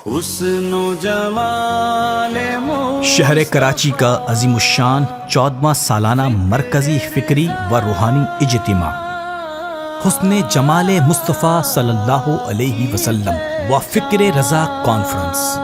حسن و جمال شہر کراچی کا عظیم الشان 14واں سالانہ مرکزی فکری و روحانی اجتماع حسن جمال مصطفیٰ صلی اللہ علیہ وسلم و فکر رضا کانفرنس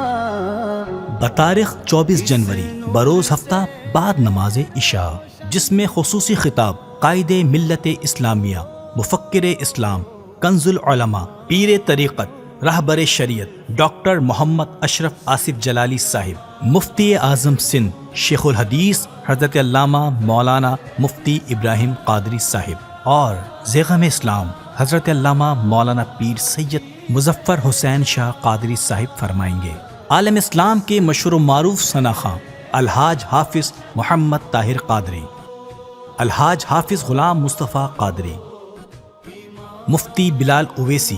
بتاریخ 24 جنوری بروز ہفتہ بعد نماز عشاء، جس میں خصوصی خطاب قائد ملت اسلامیہ، مفکر اسلام، کنز العلماء، پیر طریقت، رہبر شریعت ڈاکٹر محمد اشرف آصف جلالی صاحب، مفتی اعظم سندھ شیخ الحدیث حضرت علامہ مولانا مفتی ابراہیم قادری صاحب اور زیغم اسلام حضرت علامہ مولانا پیر سید مظفر حسین شاہ قادری صاحب فرمائیں گے۔ عالم اسلام کے مشہور و معروف ثناخواں الحاج حافظ محمد طاہر قادری، الحاج حافظ غلام مصطفیٰ قادری، مفتی بلال اویسی،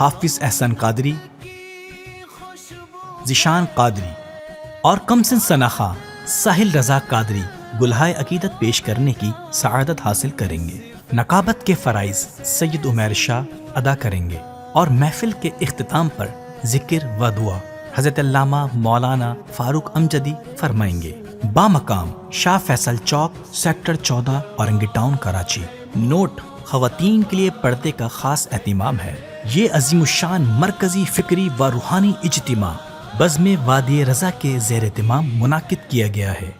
حافظ احسن قادری، ذیشان قادری اور کمسن ثناخواں ساحل رضا قادری گلہائے عقیدت پیش کرنے کی سعادت حاصل کریں گے۔ نقابت کے فرائض سید عمیر شاہ ادا کریں گے اور محفل کے اختتام پر ذکر و دعا حضرت علامہ مولانا فاروق امجدی فرمائیں گے۔ بامقام شاہ فیصل چوک، sector 14، Orangi town, Karachi. Note: خواتین کے لیے پردے کا خاص اہتمام ہے۔ یہ عظیم الشان مرکزی فکری و روحانی اجتماع بزم وادی رضا کے زیر اہتمام منعقد کیا گیا ہے۔